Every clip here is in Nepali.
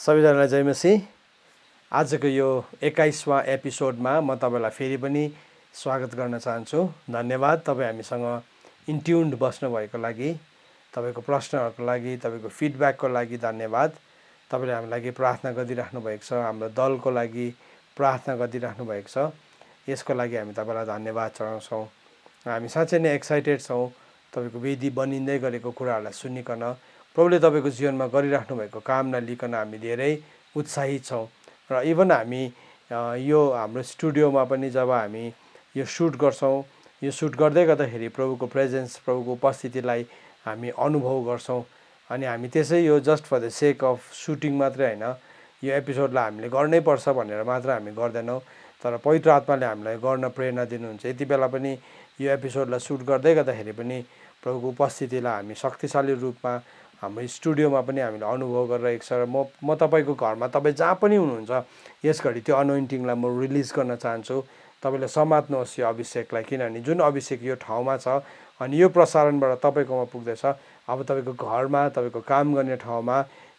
सबैजनालाई जय मसीह। आजको यो 21वां एपिसोडमा म तपाईलाई फेरि पनि स्वागत गर्न चाहन्छु। धन्यवाद तपाईँ हामीसँग इन्ट्युन्ड बस्नुभएको लागि, तपाईँको प्रश्नहरूको लागि, तपाईँको फिडब्याकको लागि धन्यवाद। तपाईँले हाम्रो लागि प्रार्थना गरिराख्नु भएको छ, हाम्रो दलको लागि प्रार्थना गरिराख्नु भएको छ। यसको लागि हामी तपाईँलाई धन्यवाद चढाउँछौँ। हामी साँच्चै नै एक्साइटेड छौँ तपाईँको वेदी बनिँदै गरेको कुराहरूलाई सुनिकन, प्रभुले तपाईँको जीवनमा गरिराख्नु भएको कामलाई लिकन हामी धेरै उत्साहित छौँ। र इभन हामी यो हाम्रो स्टुडियोमा पनि जब हामी यो सुट गर्छौँ, यो सुट गर्दै गर्दाखेरि प्रभुको प्रेजेन्स, प्रभुको उपस्थितिलाई हामी अनुभव गर्छौँ। अनि हामी त्यसै यो just for the sake of shooting मात्रै होइन, यो एपिसोडलाई हामीले गर्नै पर्छ भनेर मात्र हामी गर्दैनौँ, तर पवित्र आत्माले हामीलाई गर्न प्रेरणा दिनुहुन्छ। यति बेला पनि यो एपिसोडलाई सुट गर्दै गर्दाखेरि पनि प्रभुको उपस्थितिलाई हामी शक्तिशाली रूपमा हाम्रो स्टुडियोमा पनि हामीले अनुभव गरिरहेको छ। र म तपाईँको घरमा तपाईँ जहाँ पनि हुनुहुन्छ यस घडी त्यो अनोइन्टिङलाई म रिलिज गर्न चाहन्छु। तपाईँले समात्नुहोस् यो अभिषेकलाई, किनभने जुन अभिषेक यो ठाउँमा छ अनि यो प्रसारणबाट तपाईँकोमा पुग्दैछ, अब तपाईँको घरमा, तपाईँको काम गर्ने ठाउँमा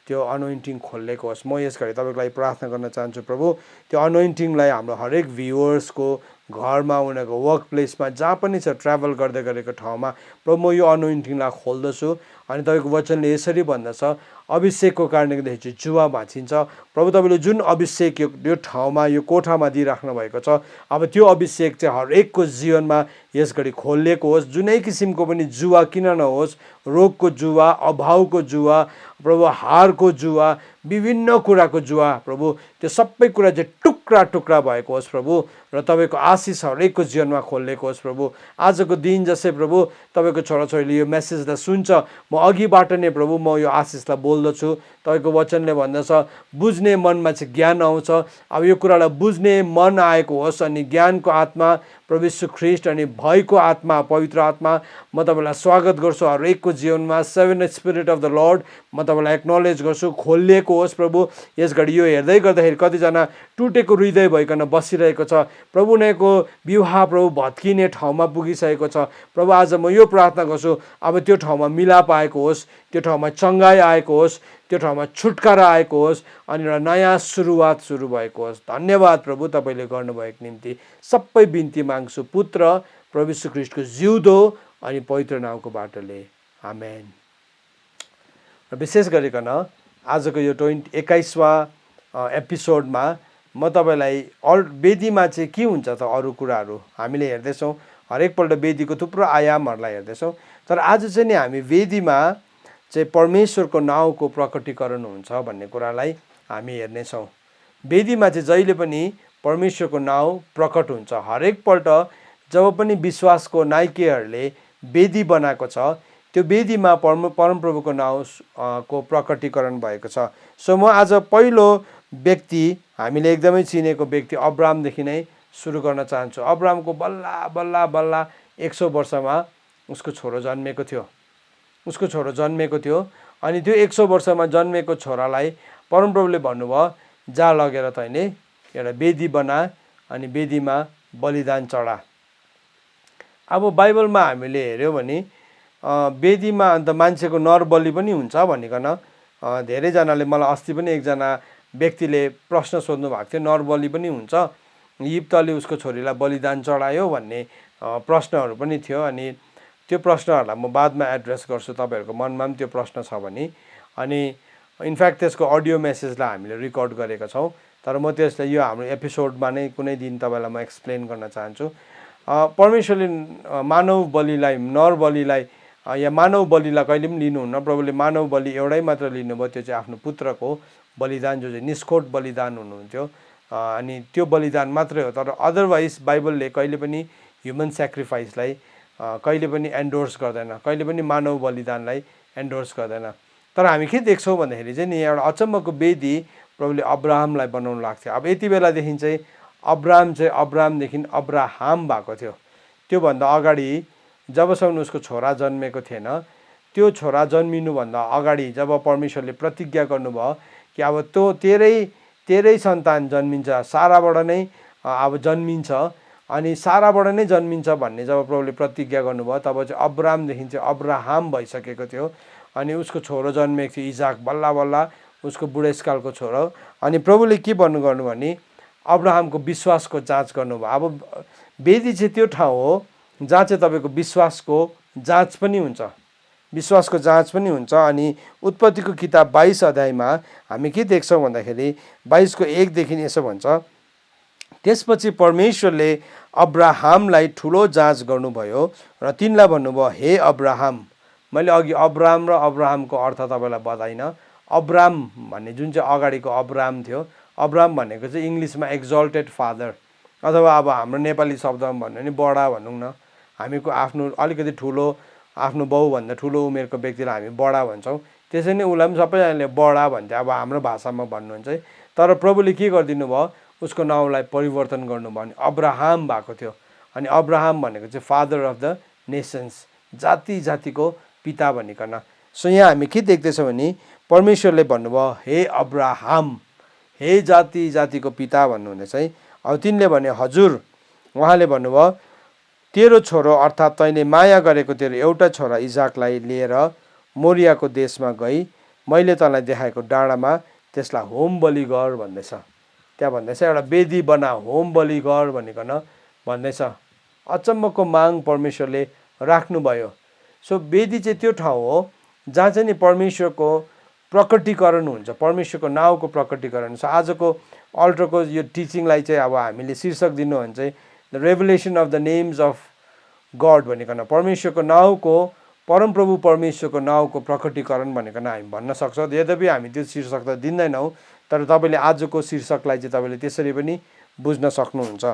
त्यो अनोइन्टिङ खोलिएको होस्। म यस घडी तपाईँको लागि प्रार्थना गर्न चाहन्छु, प्रभु त्यो अनोइन्टिङलाई हाम्रो हरेक भ्युवर्सको घरमा, उनीहरूको वर्क प्लेसमा, जहाँ पनि छ ट्राभल गर्दै गरेको ठाउँमा, प्रभु म यो अनोइन्टिङलाई खोल्दछु। अनि तपाईँको वचनले यसरी भन्दछ, अभिषेकको कारणले गर्दाखेरि चाहिँ जुवा भाँचिन्छ। प्रभु तपाईँले जुन अभिषेक यो ठाउँमा, यो कोठामा दिइराख्नु भएको छ, अब त्यो अभिषेक चाहिँ हरेकको जीवनमा यस घडी खोलिएको होस्। जुनै किसिमको पनि जुवा किन नहोस्, रोगको जुवा, अभावको जुवा, प्रभु हारको जुवा, विभिन्न कुराको जुवा, प्रभु त्यो सबै कुरा चाहिँ टुक्रा टुक्रा भएको होस् प्रभु। र तपाईँको आशिष हरेकको जीवनमा खोलिएको होस् प्रभु। आजको दिन जस्तै प्रभु तपाईँको छोराछोरीले यो मेसेजलाई सुन्छ, म अघिबाट नै प्रभु म यो आशिषलाई बोल्दछु। तपाईँको वचनले भन्दछ बुझ्ने मनमा चाहिँ ज्ञान आउँछ। अब यो कुरालाई बुझ्ने मन आएको होस्, अनि ज्ञानको आत्मा प्रभु यीशु ख्रीष्ट अनि भयको आत्मा, पवित्र आत्मा, म तपाईँलाई स्वागत गर्छु हरेकको जीवनमा। Seven spirit of the lord म तपाईँलाई एक्नोलेज गर्छु, खोलिएको होस् प्रभु। यस घडी यो हेर्दै गर्दाखेरि कतिजना टुटेको हृदय भइकन बसिरहेको छ प्रभु, उनीहरूको विवाह प्रभु भत्किने ठाउँमा पुगिसकेको छ प्रभु। आज म यो प्रार्थना गर्छु, अब त्यो ठाउँमा मिलाप आएको होस्, त्यो ठाउँमा चङ्गाई आएको होस्, त्यो ठाउँमा छुटकारा आएको होस्, अनि एउटा नयाँ सुरुवात सुरु भएको होस्। धन्यवाद प्रभु तपाईँले गर्नुभएको निम्ति। सबै बिन्ती माग्छु पुत्र प्रभु यीशु ख्रीष्टको जिउँदो अनि पवित्र नामको बाटोले, आमेन। र विशेष गरिकन आजको यो 21वां एपिसोडमा म तपाईँलाई वेदीमा चाहिँ के हुन्छ त अरू कुराहरू हामीले हेर्दैछौँ। हरेकपल्ट वेदीको थुप्रो आयामहरूलाई हेर्दैछौँ, तर आज चाहिँ नि हामी वेदीमा चाहिँ परमेश्वरको नाउँको प्रकटीकरण हुन्छ भन्ने कुरालाई हामी हेर्नेछौँ। वेदीमा चाहिँ जहिले पनि परमेश्वरको नाउँ प्रकट हुन्छ। हरेकपल्ट जब पनि विश्वासको नायिकेहरूले वेदी बनाएको छ, त्यो वेदीमा परमप्रभुको नाउँ को प्रकटीकरण भएको छ। सो म आज पहिलो व्यक्ति, हामीले एकदमै चिनेको व्यक्ति अब्रामदेखि नै सुरु गर्न चाहन्छु। अब्रामको बल्ल बल्ल बल्ल 100 वर्षमा उसको छोरो जन्मेको थियो। उसको छोरो जन्मेको थियो अनि त्यो 100 वर्षमा जन्मेको छोरालाई परमप्रभुले भन्नुभयो, जा लगेर तैँले एउटा वेदी बना अनि वेदीमा बलिदान चढा। अब बाइबलमा हामीले हेऱ्यौँ भने वेदीमा अन्त मान्छेको नर बलि पनि हुन्छ भनिकन धेरैजनाले, मलाई अस्ति पनि एकजना व्यक्तिले प्रश्न सोध्नु भएको थियो, नर बलि पनि हुन्छ, इब्तले उसको छोरीलाई बलिदान चढायो भन्ने प्रश्नहरू पनि थियो। अनि त्यो प्रश्नहरूलाई म बादमा एड्रेस गर्छु, तपाईँहरूको मनमा पनि त्यो प्रश्न छ भने। अनि इनफ्याक्ट त्यसको अडियो मेसेजलाई हामीले रेकर्ड गरेका छौँ, तर म त्यसलाई यो हाम्रो एपिसोडमा नै कुनै दिन तपाईँलाई म एक्सप्लेन गर्न चाहन्छु। परमेश्वरले मानव बलिलाई, नर बलिलाई या मानव बलिलाई कहिले पनि लिनुहुन्न। प्रभुले मानव बलि एउटै मात्र लिनुभयो, त्यो चाहिँ आफ्नो पुत्रको बलिदान, जो चाहिँ निष्कोट बलिदान हुनुहुन्थ्यो। अनि त्यो बलिदान मात्रै हो, तर अदरवाइज बाइबलले कहिले पनि ह्युमन सेक्रिफाइसलाई कहिले पनि एन्डोर्स गर्दैन, कहिले पनि मानव बलिदानलाई एन्डोर्स गर्दैन। तर हामी के देख्छौँ भन्दाखेरि चाहिँ नि एउटा अचम्मको वेदी प्रभुले अब्राहमलाई बनाउनु लाग्थ्यो। अब यति बेलादेखि चाहिँ अब्राम चाहिँ अब्रामदेखि अब्राहाम भएको थियो। त्योभन्दा अगाडि जबसम्म उसको छोरा जन्मेको थिएन, त्यो छोरा जन्मिनुभन्दा अगाडि जब परमेश्वरले प्रतिज्ञा गर्नुभयो कि अब त्यो तेरै सन्तान जन्मिन्छ, साराबाट नै अब जन्मिन्छ, अनि साराबाट नै जन्मिन्छ भन्ने जब प्रभुले प्रतिज्ञा गर्नुभयो, तब चाहिँ अब्रामदेखि चाहिँ अब्राहाम भइसकेको थियो। अनि उसको छोरो जन्मेको थियो इजाक। बल्ल बल्ल उसको बुढेसकालको छोरो। अनि प्रभुले के गर्नु भने अब्राहमको विश्वासको जाँच गर्नुभयो। अब वेदी चाहिँ त्यो ठाउँ हो जहाँ चाहिँ तपाईँको विश्वासको जाँच पनि हुन्छ, विश्वासको जाँच पनि हुन्छ। अनि उत्पत्तिको किताब 22 अध्यायमा हामी के देख्छौँ भन्दाखेरि 22:1 यसो भन्छ, त्यसपछि परमेश्वरले अब्राहमलाई ठुलो जाँच गर्नुभयो र तिनलाई भन्नुभयो, हे अब्राहम। मैले अघि अब्राम र अब्राहमको अर्थ तपाईँलाई बताइनँ। अब्राम भन्ने जुन चाहिँ अगाडिको अब्राम थियो, अब्राम भनेको चाहिँ इङ्ग्लिसमा एक्जल्टेड फादर, अथवा अब हाम्रो नेपाली शब्दमा भन्यो भने बडा भनौँ न। हामीको आफ्नो अलिकति ठुलो, आफ्नो बाउभन्दा ठुलो उमेरको व्यक्तिलाई हामी बडा भन्छौँ। त्यसरी नै उसलाई पनि सबैजनाले बडा भन्थ्यो, अब हाम्रो भाषामा भन्नुहुन्छ है। तर प्रभुले के गरिदिनु भयो, उसको नाउँलाई परिवर्तन गर्नुभयो अनि अब्राहम भएको थियो। अनि अब्राहम भनेको चाहिँ फादर अफ द नेसन्स, जाति जातिको पिता भनिकन। सो यहाँ हामी के देख्दैछौँ भने परमेश्वरले भन्नुभयो, हे अब्राहम, हे जाति जातिको पिता भन्नुहुँदैछ है। अब तिनले भने, हजुर। उहाँले भन्नुभयो, तेरो छोरो अर्थात् तैँले माया गरेको तेरो एउटा छोरा इजाकलाई लिएर मोरियाको देशमा गई मैले तँलाई देखाएको डाँडामा त्यसलाई होम बलि गर भन्दैछ। त्यहाँ भन्दैछ एउटा वेदी बना, होम बलि गर भनिकन भन्दैछ। अचम्मको माग परमेश्वरले राख्नुभयो। सो वेदी चाहिँ त्यो ठाउँ हो जहाँ चाहिँ नि परमेश्वरको प्रकटीकरण हुन्छ, परमेश्वरको नाउँको प्रकटीकरण छ। आजको अल्टरको यो टिचिङलाई चाहिँ अब हामीले शीर्षक दिनु भने चाहिँ the revelation of the names of God भनिकन, परमेश्वरको नाउँको, परमप्रभु परमेश्वरको नाउँको प्रकटीकरण भनिकन हामी भन्न सक्छौँ। यद्यपि हामी त्यो शीर्षक त दिँदैनौँ, तर तपाईँले आजको शीर्षकलाई चाहिँ तपाईँले त्यसरी पनि बुझ्न सक्नुहुन्छ।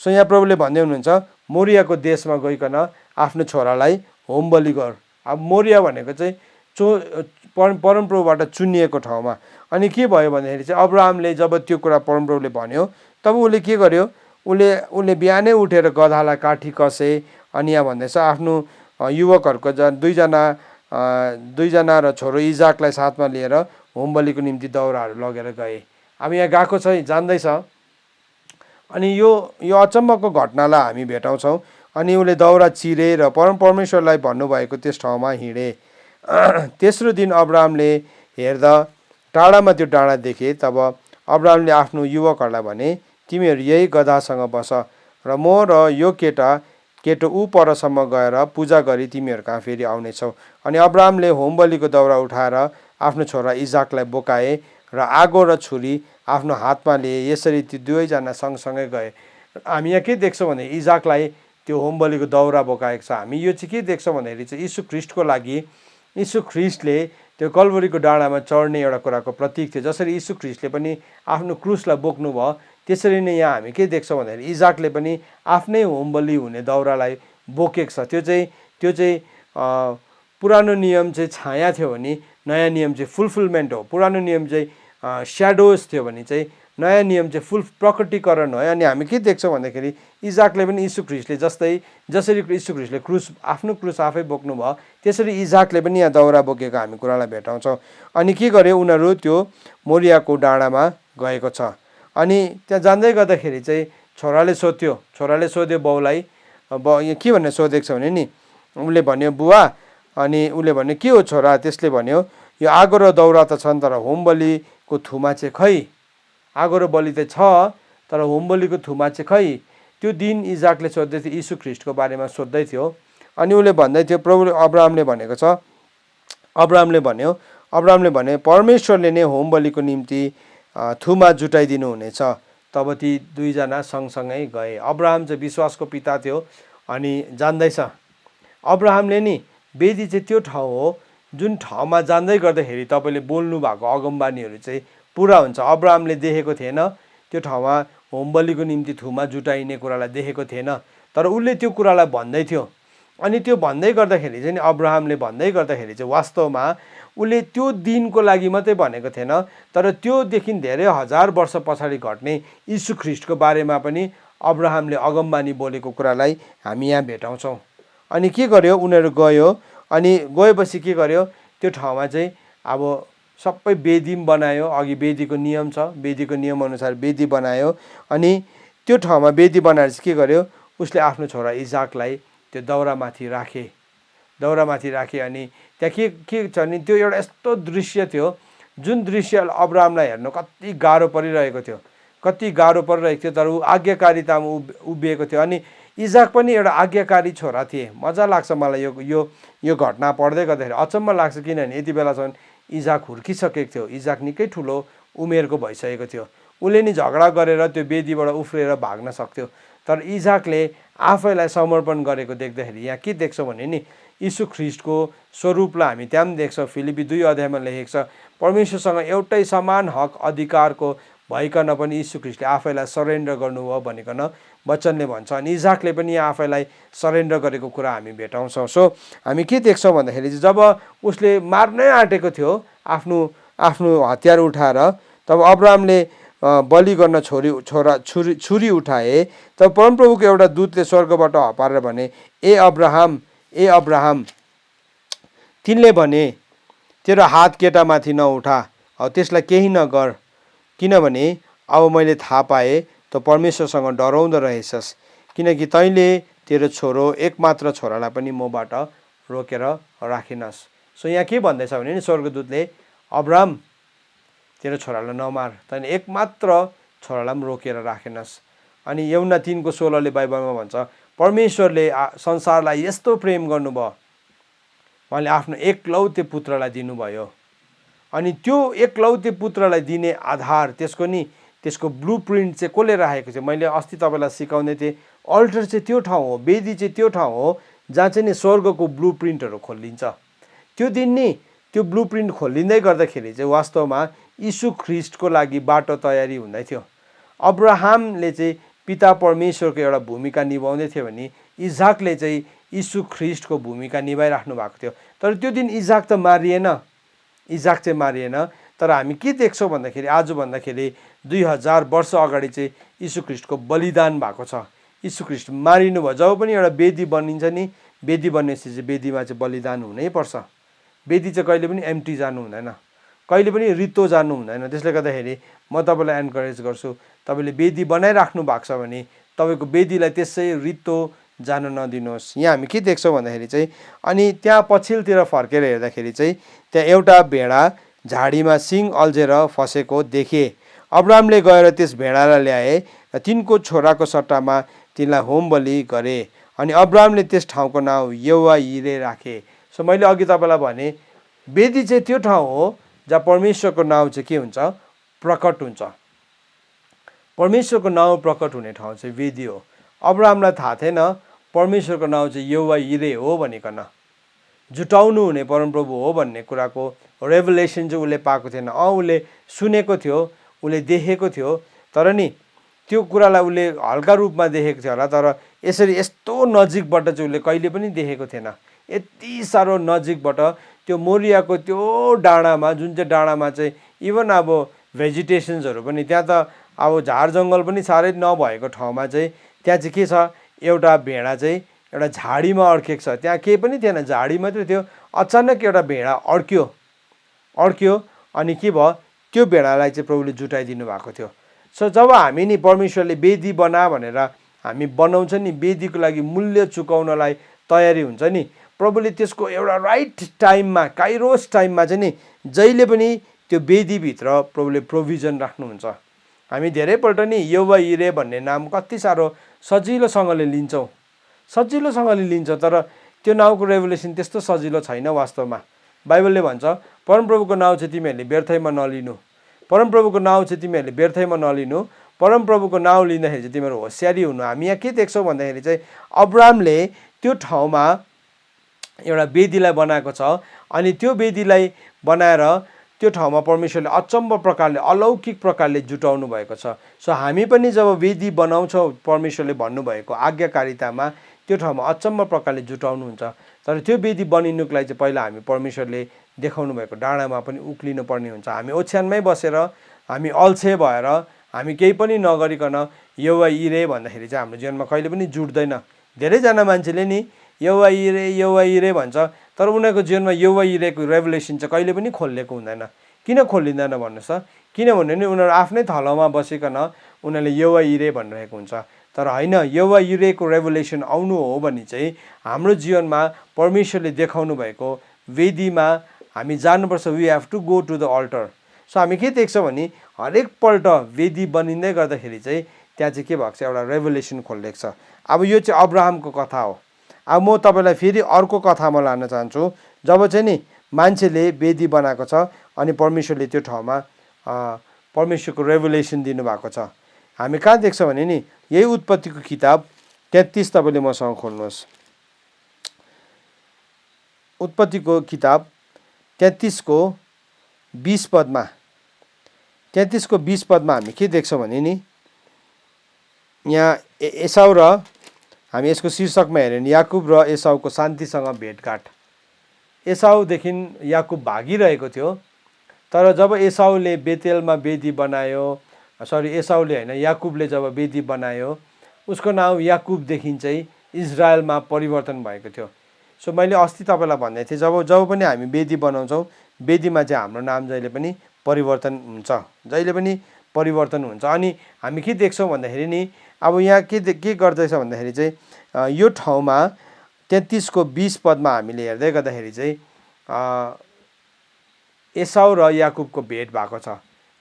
सो यहाँ प्रभुले भन्दै हुनुहुन्छ, मोरियाको देशमा गइकन आफ्नो छोरालाई होम बलि गर। अब मोरिया भनेको चाहिँ परमप्रभुबाट चुनिएको ठाउँमा। अनि के भयो भन्दाखेरि चाहिँ अब्राहमले जब त्यो कुरा परमप्रभुले भन्यो तब उसले के गर्यो, उसले बिहानै उठेर गधालाई काठी कसे। अनि यहाँ भन्दैछ आफ्नो युवकहरूको दुईजना र छोरो इजाकलाई साथमा लिएर होम बलिको निम्ति दाउराहरू लगेर गए। अब यहाँ गएको छ, जान्दैछ। अनि यो अचम्मको घटनालाई हामी भेटाउँछौँ। अनि उसले दाउरा चिरे र परमेश्वरलाई भन्नुभएको त्यस ठाउँमा हिँडे। तेस्रो दिन अब्राहमले हेर्दा टाढामा त्यो डाँडा देखे। तब अब्राहमले आफ्नो युवकहरूलाई भने, तिमीहरू यही गधासँग बस र म र यो केटो ऊ परसम्म गएर पूजा गरी तिमीहरू कहाँ फेरि आउनेछौ। अनि अब्राहमले होम बलिको दाउरा उठाएर आफ्नो छोरा इजाकलाई बोकाए र आगो र छुरी आफ्नो हातमा लिए। यसरी ती दुवैजना सँगसँगै गए। हामी यहाँ के देख्छौँ भने इजाकलाई त्यो होम बलिको दाउरा बोकाएको छ। हामी यो चाहिँ के देख्छौँ भन्दाखेरि चाहिँ यीशु ख्रिस्टको लागि यीशु ख्रिस्टले त्यो कल्भरीको डाँडामा चढ्ने एउटा कुराको प्रतीक थियो। जसरी यीशु ख्रिस्टले पनि आफ्नो क्रुसलाई बोक्नुभयो, त्यसरी नै यहाँ हामी के देख्छौँ भन्दाखेरि इजाकले पनि आफ्नै होम बलि हुने दाउरालाई बोकेको छ। त्यो चाहिँ पुरानो नियम चाहिँ छाया थियो भने नयाँ नियम चाहिँ फुलफिलमेन्ट हो। पुरानो नियम चाहिँ स्याडोज थियो भने चाहिँ नयाँ नियम चाहिँ फुल प्रकटीकरण हो। अनि हामी के देख्छौँ भन्दाखेरि इजाकले पनि यीशु ख्रिस्टले जसरी यीशु ख्रिस्टले आफ्नो क्रुस आफै बोक्नु भयो, त्यसरी इजाकले पनि यहाँ दाउरा बोकेको हामी कुरालाई भेटाउँछौँ। अनि के गर्यो, उनीहरू त्यो मोरियाको डाँडामा गएको छ। अनि त्यहाँ जाँदै गर्दाखेरि चाहिँ छोराले सोध्यो बाउलाई, के भनेर सोधेको छ भने नि, उसले भन्यो बुवा। अनि उसले भन्यो के हो छोरा? त्यसले भन्यो यो आगो र दाउरा त छन्, तर होम बलिको थुमा चाहिँ खै? आगो र बलि त छ, तर होम बलिको थुमा चाहिँ खै? त्यो दिन इजाकले सोध्दै थियो, यीशु ख्रिस्टको बारेमा सोध्दै थियो। अनि उसले भन्दै थियो, अब्राहमले भन्यो परमेश्वरले नै होम बलिको निम्ति थुमा जुटाइदिनु हुनेछ। तब ती दुईजना सँगसँगै गए। अब्राहम चाहिँ विश्वासको पिता थियो। अनि जान्दैछ अब्राहमले नि वेदी चाहिँ त्यो ठाउँ हो जुन ठाउँमा जाँदै गर्दाखेरि तपाईँले बोल्नु भएको अगमबानीहरू चाहिँ पुरा हुन्छ। अब्राहमले देखेको थिएन त्यो ठाउँमा होम बलिको निम्ति थुमा जुटाइने कुरालाई देखेको थिएन, तर उसले त्यो कुरालाई भन्दै थियो। अनि त्यो भन्दै गर्दाखेरि चाहिँ अब्राहमले भन्दै गर्दाखेरि चाहिँ वास्तवमा उसले त्यो दिनको लागि मात्रै भनेको थिएन, तर त्योदेखि धेरै हजार वर्ष पछाडि घट्ने यीशु ख्रिस्टको बारेमा पनि अब्राहमले अगमबानी बोलेको कुरालाई हामी यहाँ भेटाउँछौँ। अनि के गर्यो, उनीहरू गयो। अनि गएपछि के गर्यो, त्यो ठाउँमा चाहिँ अब सबै वेदी बनायो। अघि वेदीको नियम छ, वेदीको नियमअनुसार वेदी बनायो। अनि त्यो ठाउँमा वेदी बनाएर चाहिँ के गर्यो, उसले आफ्नो छोरा इजाकलाई त्यो दाउरामाथि राखे। अनि त्यहाँ के छ भने त्यो एउटा यस्तो दृश्य थियो जुन दृश्य अब्राहमलाई हेर्नु कति गाह्रो परिरहेको थियो, कति गाह्रो परिरहेको थियो, तर ऊ आज्ञाकारितामा उभिएको थियो। अनि इजाक पनि एउटा आज्ञाकारी छोरा थिए। मजा लाग्छ मलाई यो घटना पढ्दै गर्दाखेरि अचम्म लाग्छ, किनभने यति बेलासम्म इजाक हुर्किसकेको थियो, इजाक निकै ठुलो उमेरको भइसकेको थियो। उसले नि झगडा गरेर त्यो वेदीबाट उफ्रेर भाग्न सक्थ्यो, तर इजाकले आफैलाई समर्पण गरेको देख्दाखेरि यहाँ के देख्छौँ भने नि यीशु ख्रीष्टको स्वरूपलाई हामी त्यहाँ पनि देख्छौँ। फिलिपी 2 अध्यायमा लेखेको छ, परमेश्वरसँग एउटै समान हक अधिकारको भइकन पनि यीशु ख्रीष्टले आफैलाई सरेन्डर गर्नुभयो भनिकन वचनले भन्छ। अनि इजाकले पनि यहाँ आफैलाई सरेन्डर गरेको कुरा हामी भेटाउँछौँ। सो हामी के देख्छौँ भन्दाखेरि जब उसले मार्नै आँटेको थियो आफ्नो हतियार उठाएर, तब अब्राहमले बलि गर्न छुरी उठाए, तब परमप्रभुको एउटा दूतले स्वर्गबाट हपारेर भने, ए अब्राहम, तिनले भने तेरो हात केटामाथि नउठा, त्यसलाई केही नगर, किनभने अब मैले थाहा पाएँ त परमेश्वरसँग डराउँदो रहेछस्, किनकि तैँले तेरो छोरो एकमात्र छोरालाई पनि मबाट रोकेर राखिनस्। सो यहाँ के भन्दैछ भने नि स्वर्गदूतले, अब्राहम तेरो छोरालाई नमार, तैँले एकमात्र छोरालाई पनि रोकेर राखेनस्। अनि यूहन्ना 3:16 बाइबलमा भन्छ, परमेश्वरले संसारलाई यस्तो प्रेम गर्नुभयो, उहाँले आफ्नो एकलौते पुत्रलाई दिनुभयो। अनि त्यो एकलौते पुत्रलाई दिने आधार, त्यसको ब्लू प्रिन्ट चाहिँ कसले राखेको थियो? मैले अस्ति तपाईँलाई सिकाउँदै थिएँ, अल्टर चाहिँ त्यो ठाउँ हो, वेदी चाहिँ त्यो ठाउँ हो जहाँ चाहिँ नि स्वर्गको ब्लू प्रिन्टहरू खोलिन्छ। त्यो दिन नि त्यो ब्लू प्रिन्ट खोलिँदै गर्दाखेरि चाहिँ वास्तवमा यीशु ख्रीष्टको लागि बाटो तयारी हुँदै थियो। अब्राहमले चाहिँ पिता परमेश्वरको एउटा भूमिका निभाउँदै थियो भने इजाकले चाहिँ यीशु ख्रीष्टको भूमिका निभाइराख्नु भएको थियो। तर त्यो दिन इजाक चाहिँ मारिएन। तर हामी के देख्छौँ भन्दाखेरि आज भन्दाखेरि 2000 वर्ष अगाडि चाहिँ यीशु ख्रीष्टको बलिदान भएको छ। यीशु ख्रीष्ट मारिनु भयो। जब पनि एउटा वेदी बनिन्छ नि, वेदी बनेपछि चाहिँ वेदीमा चाहिँ बलिदान हुनैपर्छ। वेदी चाहिँ कहिले पनि एम्टी जानु हुँदैन, कहिले पनि रित्तो जानु हुँदैन। त्यसले गर्दाखेरि म तपाईँलाई एन्करेज गर्छु, तपाईँले वेदी बनाइराख्नु भएको छ भने तपाईँको वेदीलाई त्यसै रित्तो जान नदिनुहोस्। यहाँ हामी के देख्छौँ भन्दाखेरि चाहिँ अनि त्यहाँ पछिल्तिर फर्केर हेर्दाखेरि चाहिँ त्यहाँ एउटा भेडा झाडीमा सिङ अल्झेर फसेको देखे। अब्राहमले गएर त्यस भेडालाई ल्याए र तिनको छोराको सट्टामा तिनलाई होम बलि गरे। अनि अब्राहमले त्यस ठाउँको नाउँ यहोवा यिरे राखे। सो मैले अघि तपाईँलाई भने वेदी चाहिँ त्यो ठाउँ हो जहाँ परमेश्वरको नाउँ चाहिँ के हुन्छ? प्रकट हुन्छ। परमेश्वरको नाउँ प्रकट हुने ठाउँ चाहिँ वेदी हो। अब्राहमलाई थाहा थिएन परमेश्वरको नाउँ चाहिँ यहोवा यिरे हो भनिकन, जुटाउनु हुने परमप्रभु हो भन्ने कुराको रेभलेसन चाहिँ उसले पाएको थिएन। उसले सुनेको थियो, उसले देखेको थियो, तर नि त्यो कुरालाई उसले हल्का रूपमा देखेको थियो होला, तर यसरी यस्तो नजिकबाट चाहिँ उसले कहिले पनि देखेको थिएन। यति साह्रो नजिकबाट त्यो मोरियाको त्यो डाँडामा, जुन चाहिँ डाँडामा चाहिँ इभन अब भेजिटेसन्सहरू पनि त्यहाँ त अब झार जङ्गल पनि साह्रै नभएको ठाउँमा चाहिँ त्यहाँ चाहिँ के छ? एउटा भेडा चाहिँ एउटा झाडीमा अड्केको छ। त्यहाँ केही पनि थिएन, झाडी मात्रै थियो। अचानक एउटा भेडा अड्क्यो अनि के भयो? त्यो भेडालाई चाहिँ प्रभुले जुटाइदिनु भएको थियो। सो जब हामी नि परमेश्वरले वेदी बना भनेर हामी बनाउँछ नि, वेदीको लागि मूल्य चुकाउनलाई तयारी हुन्छ नि, प्रभुले त्यसको एउटा राइट टाइममा, काइरोस टाइममा चाहिँ नि जहिले पनि त्यो वेदीभित्र प्रभुले प्रोभिजन राख्नुहुन्छ। हामी धेरैपल्ट नि यहोवा यिरे भन्ने नाम कति साह्रो सजिलोसँगले लिन्छौँ, तर त्यो नाउँको रेभुलेसन त्यस्तो सजिलो छैन वास्तवमा। बाइबलले भन्छ परमप्रभुको नाउँ चाहिँ तिमीहरूले व्यर्थैमा नलिनु, परमप्रभुको नाउँ चाहिँ तिमीहरूले व्यर्थैमा नलिनु, परमप्रभुको नाउँ लिँदाखेरि चाहिँ तिमीहरू होसियारी हुनु। हामी यहाँ के देख्छौँ भन्दाखेरि चाहिँ अब्राहमले त्यो ठाउँमा एउटा वेदीलाई बनाएको छ। अनि त्यो वेदीलाई बनाएर त्यो ठाउँमा परमेश्वरले अचम्म प्रकारले, अलौकिक प्रकारले जुटाउनु भएको छ। सो हामी पनि जब वेदी बनाउँछौँ परमेश्वरले भन्नुभएको आज्ञाकारितामा, त्यो ठाउँमा अचम्म प्रकारले जुटाउनुहुन्छ। तर त्यो वेदी बनिनुको लागि चाहिँ पहिला हामी परमेश्वरले देखाउनु भएको डाँडामा पनि उक्लिनु पर्ने हुन्छ। हामी ओछ्यानमै बसेर, हामी अल्छे भएर, हामी केही पनि नगरिकन यहोवा यिरे भन्दाखेरि चाहिँ हाम्रो जीवनमा कहिले पनि जुट्दैन। धेरैजना मान्छेले नि यहोवा यिरे भन्छ, तर उनीहरूको जीवनमा यहोवा यिरेको रेभुलेसन चाहिँ कहिले पनि खोलिएको हुँदैन। किन खोलिँदैन भन्नुहोस् त? किनभने नि उनीहरू आफ्नै थलोमा बसिकन उनीहरूले यहोवा यिरे भनिरहेको हुन्छ। तर होइन, यहोवा यिरेको रेभुलेसन आउनु हो भने चाहिँ हाम्रो जीवनमा परमेश्वरले देखाउनु भएको वेदीमा हामी जानुपर्छ। We have to go to the altar. So हामी के देख्छौँ भने हरेकपल्ट वेदी बनिँदै गर्दाखेरि चाहिँ त्यहाँ चाहिँ के भएको छ, एउटा रेभोल्युसन खोलिएको छ। अब यो चाहिँ अब्राहमको कथा हो। अब म तपाईँलाई फेरि अर्को कथामा लान चाहन्छु, जब चाहिँ नि मान्छेले वेदी बनाएको छ अनि परमेश्वरले त्यो ठाउँमा परमेश्वरको रेभोल्युसन दिनुभएको छ। हामी कहाँ देख्छौँ भने नि यही उत्पत्तिको किताब 33, तपाईँले मसँग खोल्नुहोस्। उत्पत्तिको किताब 33 को 20 पदमा, 33 को 20 पदमा हामी के देख्छौँ भने नि यहाँ एसाउ र हामी यसको शीर्षकमा हेऱ्यौँ भने याकुब र एसाउको शान्तिसँग भेटघाट। एसाउदेखि याकुब भागिरहेको थियो, तर जब एसाउले बेतेलमा वेदी बनायो, एसाउले होइन याकुबले जब वेदी बनायो, उसको नाम याकुबदेखि चाहिँ इजरायलमा परिवर्तन भएको थियो। सो मैले अस्ति तपाईँलाई भन्दै थिएँ, जब पनि हामी वेदी बनाउँछौँ, वेदीमा चाहिँ हाम्रो नाम जहिले पनि परिवर्तन हुन्छ, जहिले पनि परिवर्तन हुन्छ। अनि हामी के देख्छौँ भन्दाखेरि नि अब यहाँ के गर्दैछ भन्दाखेरि चाहिँ यो ठाउँमा 33 को 20 पदमा हामीले हेर्दै गर्दाखेरि चाहिँ एसाउ र याकुबको भेट भएको छ।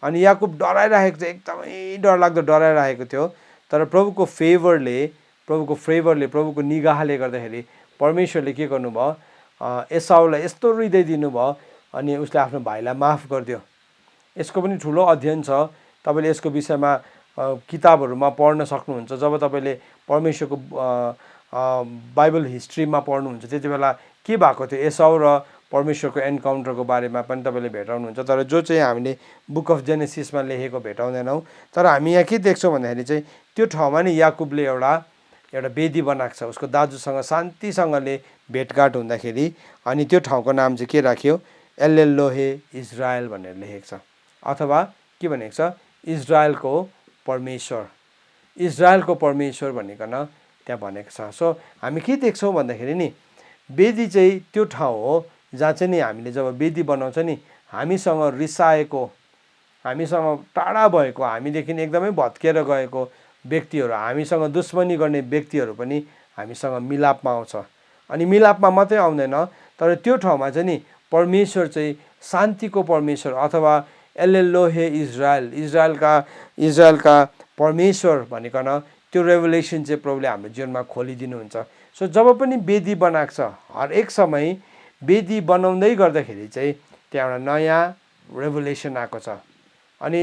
अनि याकुब डराइरहेको थियो, एकदमै डरलाग्दो डराइरहेको थियो, तर प्रभुको फेभरले प्रभुको निगाहले गर्दाखेरि परमेश्वरले के गर्नुभयो, एसाउलाई यस्तो हृदय दिनुभयो अनि उसले आफ्नो भाइलाई माफ गरिदियो। यसको पनि ठुलो अध्ययन छ, तपाईँले यसको विषयमा किताबहरूमा पढ्न सक्नुहुन्छ। जब तपाईँले परमेश्वरको बाइबल हिस्ट्रीमा पढ्नुहुन्छ त्यति बेला के भएको थियो, एसाउ र परमेश्वरको एन्काउन्टरको बारेमा पनि तपाईँले भेटाउनुहुन्छ। तर जो चाहिँ हामीले बुक अफ जेनेसिसमा लेखेको भेटाउँदैनौँ। तर हामी यहाँ के देख्छौँ भन्दाखेरि चाहिँ त्यो ठाउँमा नि याकुबले एउटा वेदी बनाएको छ, उसको दाजुसँग शान्तिसँगले भेटघाट हुँदाखेरि। अनि त्यो ठाउँको नाम चाहिँ के राख्यो, एलेल्लोहे इजरायल भनेर लेखेको छ, अथवा के भनेको छ, इजरायलको परमेश्वर भनिकन त्यहाँ भनेको छ। सो हामी के देख्छौँ भन्दाखेरि नि वेदी चाहिँ त्यो ठाउँ हो जहाँ चाहिँ नि हामीले जब वेदी बनाउँछ नि हामीसँग रिसाएको, हामीसँग टाढा भएको, हामीदेखि एकदमै भत्किएर गएको व्यक्तिहरू, हामीसँग दुश्मनी गर्ने व्यक्तिहरू पनि हामीसँग मिलापमा आउँछ। अनि मिलापमा मात्रै आउँदैन, तर त्यो ठाउँमा चाहिँ नि परमेश्वर चाहिँ शान्तिको परमेश्वर अथवा एलेल्लोहे इजरायलका परमेश्वर भनिकन त्यो रेभोल्युसन चाहिँ प्रभुले हाम्रो जीवनमा खोलिदिनुहुन्छ। सो जब पनि वेदी बनाएको छ, हरेक समय वेदी बनाउँदै गर्दाखेरि चाहिँ त्यहाँ एउटा नयाँ रेभोल्युसन आएको छ। अनि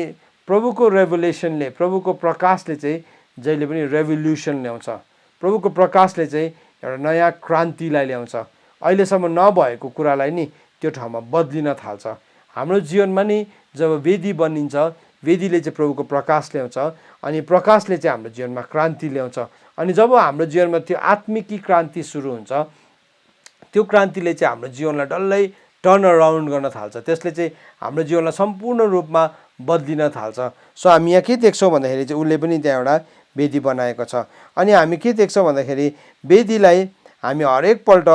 प्रभुको रेभोल्युसनले, प्रभुको प्रकाशले चाहिँ जहिले पनि रेभोल्युसन ल्याउँछ। प्रभुको प्रकाशले चाहिँ एउटा नयाँ क्रान्तिलाई ल्याउँछ। अहिलेसम्म नभएको कुरालाई नि त्यो ठाउँमा बदलिन थाल्छ। हाम्रो जीवनमा नि जब वेदी बनिन्छ, वेदीले चाहिँ प्रभुको प्रकाश ल्याउँछ अनि प्रकाशले चाहिँ हाम्रो जीवनमा क्रान्ति ल्याउँछ। अनि जब हाम्रो जीवनमा त्यो आत्मिकी क्रान्ति सुरु हुन्छ, त्यो क्रान्तिले चाहिँ हाम्रो जीवनलाई डल्लै टर्न अराउन्ड गर्न थाल्छ। त्यसले चाहिँ हाम्रो जीवनलाई सम्पूर्ण रूपमा बदलिन थाल्छ। सो हामी यहाँ के देख्छौँ भन्दाखेरि चाहिँ उसले पनि त्यहाँ एउटा वेदी बनाएको छ। अनि हामी के देख्छौँ भन्दाखेरि वेदीलाई हामी हरेकपल्ट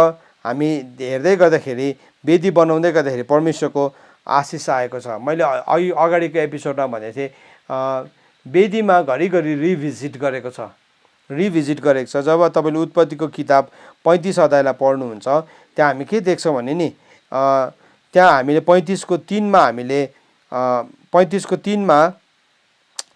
हामी हेर्दै गर्दाखेरि, वेदी बनाउँदै गर्दाखेरि परमेश्वरको आशिष आएको छ। मैले अगाडिको एपिसोडमा भनेको थिएँ, वेदीमा घरिघरि रिभिजिट गरेको छ। जब तपाईँले उत्पत्तिको किताब 35 अध्यायलाई पढ्नुहुन्छ, त्यहाँ हामी के देख्छौँ भने नि त्यहाँ हामीले 35 को 3 मा हामीले 35 को 3 मा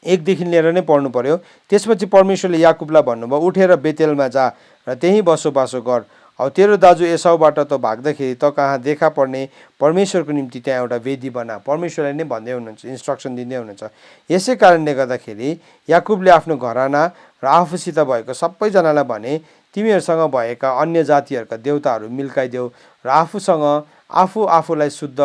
1 देखि लिएर नै पढ्नु पर्यो। त्यसपछि परमेश्वरले याकुबलाई भन्नुभयो, उठेर बेतेलमा जा र त्यहीँ बसोबासो गर। अब तेरो दाजु एसाउबाट त भाग्दाखेरि त कहाँ देखा पर्ने परमेश्वरको निम्ति त्यहाँ एउटा वेदी बना। परमेश्वरले नै भन्दै हुनुहुन्छ, इन्स्ट्रक्सन दिँदै हुनुहुन्छ। यसै कारणले गर्दाखेरि याकुबले आफ्नो घराना र आफूसित भएको सबैजनालाई भने, तिमीहरूसँग भएका अन्य जातिहरूका देवताहरू मिल्काइदेऊ र आफूलाई शुद्ध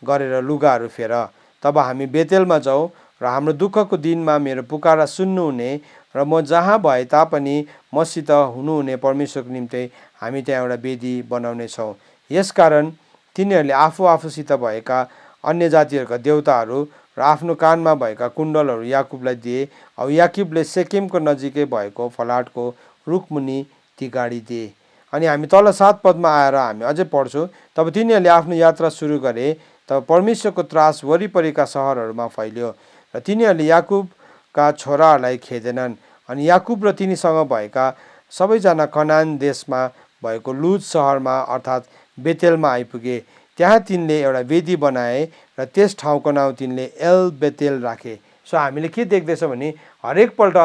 गरेर लुगाहरू फेर। तब हामी बेतेलमा जाउँ र हाम्रो दुःखको दिनमा मेरो पुकारा सुन्नुहुने र म जहाँ भए तापनि मसित हुनुहुने परमेश्वरको निम्ति हामी त्यहाँ एउटा वेदी बनाउने छौँ। यसकारण तिनीहरूले आफूसित भएका अन्य जातिहरूका देवताहरू र आफ्नो कानमा भएका कुण्डलहरू याकुबलाई दिए। अब याकुबले सेकेमको नजिकै भएको फलाटको रुखमुनि ती गाडिदिए। अनि हामी तल 7 पदमा आएर हामी अझै पढ्छौँ। तब तिनीहरूले आफ्नो यात्रा सुरु गरे। तब परमेश्वरको त्रास वरिपरिका सहरहरूमा फैलियो र तिनीहरूले याकुबका छोराहरूलाई खेदेनन्। अनि याकुब र तिनीसँग भएका सबैजना कनान देशमा भएको लुज सहरमा अर्थात् बेतेलमा आइपुगे। त्यहाँ तिनले एउटा वेदी बनाए र त्यस ठाउँको नाउँ तिनले एल बेतेल राखे। सो हामीले के देख्दैछौँ भने हरेकपल्ट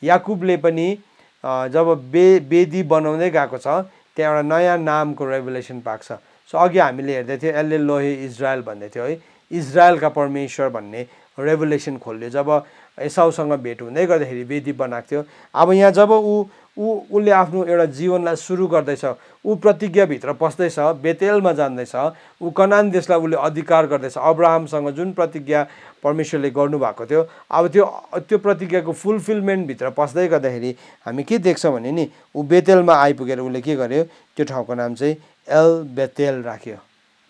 याकुबले पनि जब वेदी बनाउँदै गएको छ त्यहाँ एउटा नयाँ नामको रेभुलेसन पाएको छ। सो अघि हामीले हेर्दै थियौँ एल लोहे इजरायल भन्दै थियो है, इजरायलका परमेश्वर भन्ने रेभुलेसन खोल्यो जब एसाउसँग भेट हुँदै गर्दाखेरि वेदी बनाएको थियो। अब यहाँ जब उसले आफ्नो एउटा जीवनलाई सुरु गर्दैछ, ऊ प्रतिज्ञाभित्र पस्दैछ, बेतेलमा जाँदैछ, ऊ कनान देशलाई उसले अधिकार गर्दैछ। अब्राहमसँग जुन प्रतिज्ञा परमेश्वरले गर्नुभएको थियो, अब त्यो प्रतिज्ञाको फुलफिलमेन्टभित्र पस्दै गर्दाखेरि हामी के देख्छौँ भने नि ऊ बेतेलमा आइपुगेर उसले के गर्यो, त्यो ठाउँको नाम चाहिँ एल बेतेल राख्यो।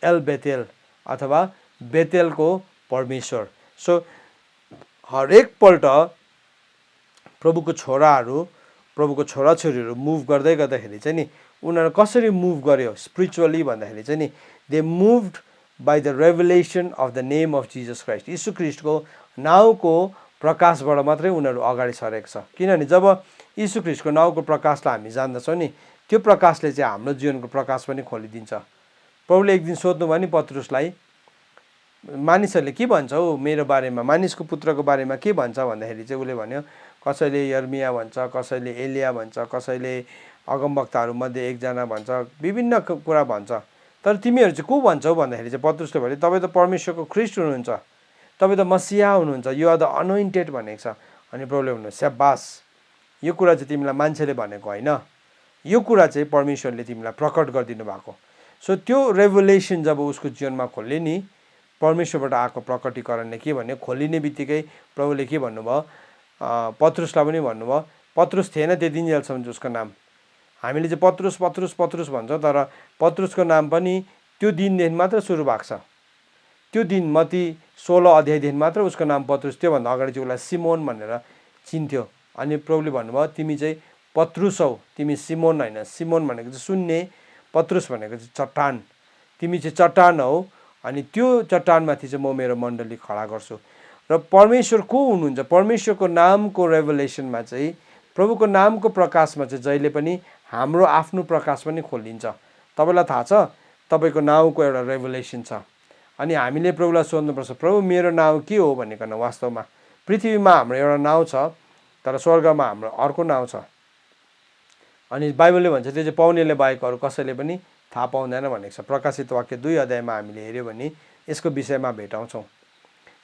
एल बेतेल अथवा बेतेलको परमेश्वर। सो हरेकपल्ट प्रभुको छोराछोरीहरू मुभ गर्दै गर्दाखेरि चाहिँ नि उनीहरू कसरी मुभ गर्यो स्पिरिचुअली भन्दाखेरि चाहिँ नि they moved by the revelation of the name of Jesus Christ. Yeshu ख्रिस्टको नाउँको प्रकाशबाट मात्रै उनीहरू अगाडि सरेको छ। किनभने जब यीशु ख्रिस्टको नाउँको प्रकाशलाई हामी जान्दछौँ नि, त्यो प्रकाशले चाहिँ हाम्रो जीवनको प्रकाश पनि खोलिदिन्छ। प्रभुले एक दिन सोध्नु भयो नि पत्रुसलाई, मानिसहरूले के भन्छ हौ मेरो बारेमा, मानिसको पुत्रको बारेमा के भन्छ भन्दाखेरि चाहिँ उसले भन्यो कसैले यर्मिया भन्छ, कसैले एलिया भन्छ, कसैले अगमवक्ताहरूमध्ये एकजना भन्छ, विभिन्न कुरा भन्छ। तर तिमीहरू चाहिँ को भन्छौ भन्दाखेरि चाहिँ पत्रुसले भन्यो तपाईँ त परमेश्वरको ख्रिस्ट हुनुहुन्छ, तपाईँ त मसिहा हुनुहुन्छ, यु आर द अनोइन्टेड भनेको छ। अनि प्रभुले भन्नु स्याबास, यो कुरा चाहिँ तिमीलाई मान्छेले भनेको होइन, यो कुरा चाहिँ परमेश्वरले तिमीलाई प्रकट गरिदिनु भएको। सो त्यो रेभुलेसन जब उसको जीवनमा खोल्यो नि, परमेश्वरबाट आएको प्रकटीकरणले के भन्यो, खोलिने बित्तिकै प्रभुले के भन्नुभयो, पत्रुसलाई पनि भन्नुभयो, पत्रुस थिएन त्यति जेलसम्म उसको नाम, हामीले चाहिँ पत्रुस पत्रुस पत्रुस भन्छौँ, तर पत्रुसको नाम पनि त्यो दिनदेखि मात्र सुरु भएको छ। त्यो दिन मत्ती 16 अध्यायदेखि मात्र उसको नाम पत्रुस, त्योभन्दा अगाडि चाहिँ उसलाई सिमोन भनेर चिन्थ्यो। अनि प्रभुले भन्नुभयो तिमी चाहिँ पत्रुस हौ, तिमी सिमोन होइन। सिमोन भनेको चाहिँ सुन्ने, पत्रुस भनेको चाहिँ चट्टान, तिमी चाहिँ चट्टान हौ, अनि त्यो चट्टानमाथि चाहिँ म मेरो मण्डली खडा गर्छु। र परमेश्वर को हुनुहुन्छ, परमेश्वरको नामको रेभुलेसनमा चाहिँ, प्रभुको नामको प्रकाशमा चाहिँ जहिले पनि हाम्रो आफ्नो प्रकाश पनि खोलिन्छ। तपाईँलाई थाहा छ तपाईँको नाउँको एउटा रेभुलेसन छ, अनि हामीले प्रभुलाई सोध्नुपर्छ प्रभु मेरो नाउँ के हो भनिकन। वास्तवमा पृथ्वीमा हाम्रो एउटा नाउँ छ, तर स्वर्गमा हाम्रो अर्को नाउँ छ। अनि बाइबलले भन्छ त्यो चाहिँ पाउनेले बाहेक अरू कसैले पनि थाहा पाउँदैन भनेको छ। प्रकाशित वाक्य 2 अध्यायमा हामीले हेऱ्यो भने यसको विषयमा भेटाउँछौँ।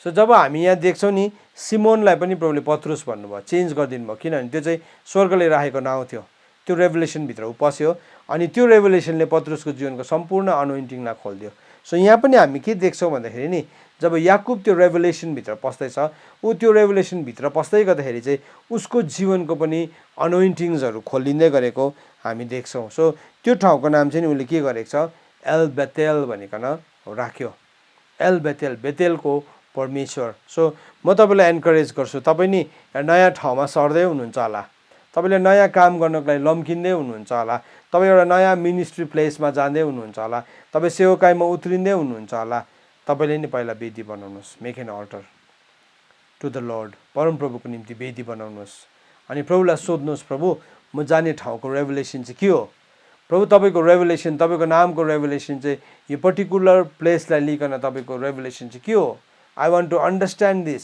सो जब हामी यहाँ देख्छौँ नि, सिमोनलाई पनि प्रभुले पत्रुस भन्नुभयो, चेन्ज गरिदिनु भयो, किनभने त्यो चाहिँ स्वर्गले राखेको नाउँ थियो। त्यो रेभुलेसनभित्र ऊ पस्यो, अनि त्यो रेभुलेसनले पत्रुसको जीवनको सम्पूर्ण अनोइन्टिङलाई खोलिदियो। सो यहाँ पनि हामी के देख्छौँ भन्दाखेरि नि, जब याकुब त्यो रेभुलेसनभित्र पस्दैछ, ऊ त्यो रेभुलेसनभित्र पस्दै गर्दाखेरि चाहिँ उसको जीवनको पनि अनोइन्टिङ्सहरू खोलिँदै गरेको हामी देख्छौँ। सो त्यो ठाउँको नाम चाहिँ उसले के गरेको छ, एल बेतेल भनिकन राख्यो। एल बेतेल, बेतेलको परमेश्वर। सो म तपाईँलाई एन्करेज गर्छु, तपाईँ नि नयाँ ठाउँमा सर्दै हुनुहुन्छ होला, तपाईँले नयाँ काम गर्नको लागि लम्किँदै हुनुहुन्छ होला, तपाईँ एउटा नयाँ मिनिस्ट्री प्लेसमा जाँदै हुनुहुन्छ होला, तपाईँ सेवकाईमा उत्रिँदै हुनुहुन्छ होला। तपाईँले नि पहिला वेदी बनाउनुहोस्, make an altar to the Lord, परमप्रभुको निम्ति वेदी बनाउनुहोस्। अनि प्रभुलाई सोध्नुहोस् प्रभु म जाने ठाउँको रेभुलेसन चाहिँ के हो, प्रभु तपाईँको रेभुलेसन, तपाईँको नामको रेभुलेसन चाहिँ यो पर्टिकुलर प्लेसलाई लिइकन तपाईँको रेभुलेसन चाहिँ के हो, I want to understand this.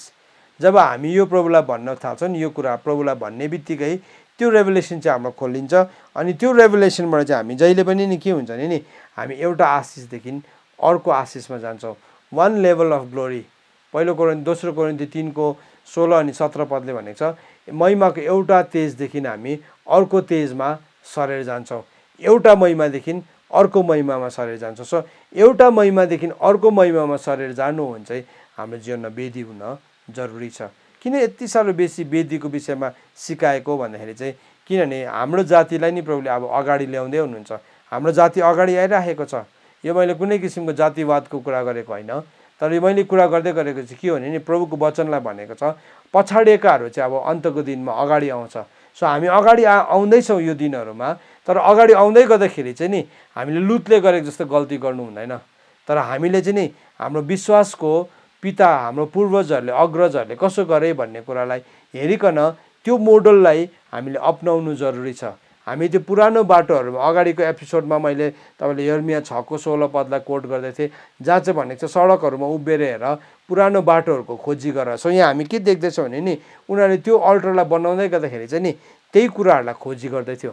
जब हामी यो प्रभुलाई भन्न थाल्छौँ नि, यो कुरा प्रभुलाई भन्ने बित्तिकै त्यो रेभुलेसन चाहिँ हाम्रो खोलिन्छ। अनि त्यो रेभुलेसनबाट चाहिँ हामी जहिले पनि नि के हुन्छ भने नि, हामी एउटा आशिषदेखि अर्को आशिषमा जान्छौँ, वान लेभल अफ ग्लोरी। दोस्रो कोरिन्थी 3:16 अनि 17 पदले भनेको छ, महिमाको एउटा तेजदेखि हामी अर्को तेजमा सरेर जान्छौँ, एउटा महिमादेखि अर्को महिमामा सरेर जान्छौँ। सो एउटा महिमादेखि अर्को महिमामा सरेर जानु हो भने चाहिँ हाम्रो जीवनमा वेदी हुन जरुरी छ। किन यति साह्रो बेसी वेदीको विषयमा सिकाएको भन्दाखेरि चाहिँ, किनभने हाम्रो जातिलाई नि प्रभुले अब अगाडि ल्याउँदै हुनुहुन्छ। हाम्रो जाति अगाडि आइराखेको छ। यो मैले कुनै किसिमको जातिवादको कुरा गरेको होइन, तर यो मैले कुरा गर्दै गरेको चाहिँ के हो भने नि, प्रभुको वचनलाई भनेको छ पछाडिएकाहरू चाहिँ अब अन्तको दिनमा अगाडि आउँछ। सो हामी अगाडि आउँदैछौँ यो दिनहरूमा, तर अगाडि आउँदै गर्दाखेरि चाहिँ नि हामीले लुतले गरेको जस्तो गल्ती गर्नु हुँदैन। तर हामीले चाहिँ नि हाम्रो विश्वासको पिता, हाम्रो पूर्वजहरूले, अग्रजहरूले कसो गरे भन्ने कुरालाई हेरिकन त्यो मोडललाई हामीले अपनाउनु जरुरी छ। हामी त्यो पुरानो बाटोहरूमा अगाडिको एपिसोडमा मैले तपाईँले यर्मिया 6:16 पदलाई कोट गर्दै थिएँ, जहाँ चाहिँ भनेको छ सडकहरूमा उभिएर हेर पुरानो बाटोहरूको खोजी गर। सो यहाँ हामी के देख्दैछौँ भने नि उनीहरूले त्यो अल्टरलाई बनाउँदै गर्दाखेरि चाहिँ नि त्यही कुराहरूलाई खोजी गर्दै थियो,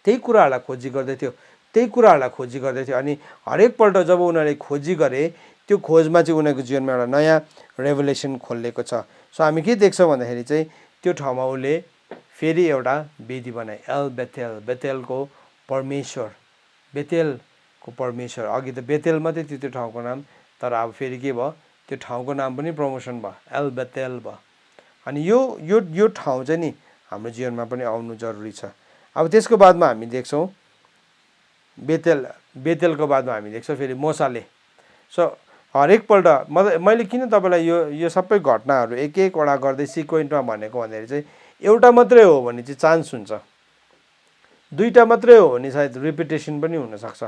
त्यही कुराहरूलाई खोजी गर्दै थियो, त्यही कुराहरूलाई खोजी गर्दै थियो। अनि हरेकपल्ट जब उनीहरूले खोजी गरे त्यो खोजमा चाहिँ उनीहरूको जीवनमा एउटा नयाँ रेभलेसन खोलिएको छ। सो हामी के देख्छौँ भन्दाखेरि चाहिँ त्यो ठाउँमा उसले फेरि एउटा वेदी बनाए, एल बेतेल, बेतेलको परमेश्वर, बेतेलको परमेश्वर। अघि त बेतेल मात्रै थियो त्यो ठाउँको नाम, तर अब फेरि के भयो, त्यो ठाउँको नाम पनि प्रमोसन भयो, एल बेतेल भयो। अनि यो ठाउँ चाहिँ नि हाम्रो जीवनमा पनि आउनु जरुरी छ। अब त्यसको बादमा हामी देख्छौँ बेतेलको बादमा हामी देख्छौँ फेरि मोसाले। सो हरेकपल्ट मैले किन तपाईँलाई यो सबै घटनाहरू एक एकवटा गर्दै सिक्वेन्टमा भनेको भन्दाखेरि चाहिँ एउटा मात्रै हो भने चाहिँ चान्स हुन्छ, दुईवटा मात्रै हो भने सायद रिपिटेसन पनि हुनसक्छ,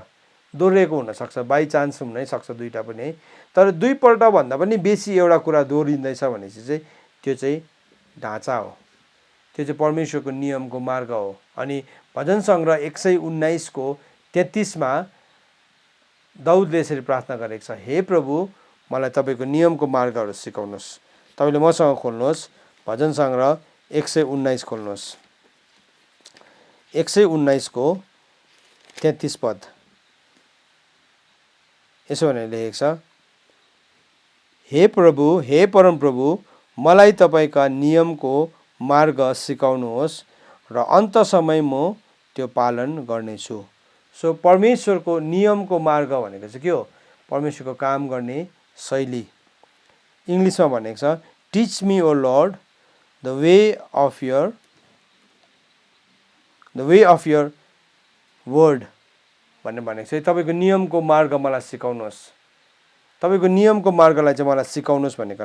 दोहोरिएको हुनसक्छ, बाई चान्स हुनै सक्छ दुईवटा पनि है। तर दुईपल्ट भन्दा पनि बेसी एउटा कुरा दोहोरिँदैछ भनेपछि चाहिँ त्यो चाहिँ ढाँचा हो, त्यो चाहिँ परमेश्वरको नियमको मार्ग हो। अनि भजन सङ्ग्रह 119को 33मा दाउदले यसरी प्रार्थना गरेको छ, हे प्रभु मलाई तपाईँको नियमको मार्गहरू सिकाउनुहोस्। तपाईँले मसँग खोल्नुहोस् भजन सङ्ग्रह 119 खोल्नुहोस्, 119को 33 पद। यसो भनेर लेखेको छ, हे प्रभु, हे परमप्रभु मलाई तपाईँका नियमको मार्ग सिकाउनुहोस् र अन्तसम्म म त्यो पालन गर्नेछु। सो परमेश्वरको नियमको मार्ग भनेको चाहिँ के हो, परमेश्वरको काम गर्ने शैली। इङ्ग्लिसमा भनेको छ, teach me O Lord the way of your word भनेर भनेको छ। तपाईँको नियमको मार्ग मलाई सिकाउनुहोस्, तपाईँको नियमको मार्गलाई चाहिँ मलाई सिकाउनुहोस् भनेको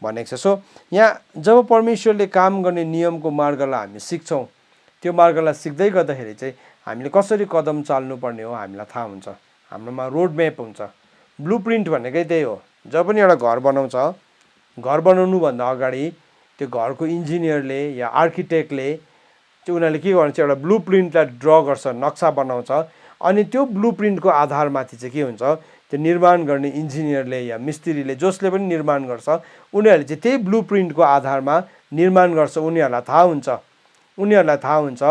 भनेको छ। सो यहाँ जब परमेश्वरले काम गर्ने नियमको मार्गलाई हामी सिक्छौँ, त्यो मार्गलाई सिक्दै गर्दाखेरि चाहिँ हामीले कसरी कदम चाल्नुपर्ने हो हामीलाई थाहा हुन्छ, हाम्रोमा रोड म्याप हुन्छ। ब्लु प्रिन्ट भनेकै त्यही हो। जब पनि एउटा घर बनाउँछ, घर बनाउनुभन्दा अगाडि त्यो घरको इन्जिनियरले या आर्किटेक्टले चाहिँ उनीहरूले के गर्छ, एउटा ब्लु प्रिन्टलाई ड्र गर्छ, नक्सा बनाउँछ। अनि त्यो ब्लु प्रिन्टको आधारमाथि चाहिँ के हुन्छ, त्यो निर्माण गर्ने इन्जिनियरले या मिस्त्रीले जसले पनि निर्माण गर्छ उनीहरूले चाहिँ त्यही ब्लु प्रिन्टको आधारमा निर्माण गर्छ। उनीहरूलाई थाहा हुन्छ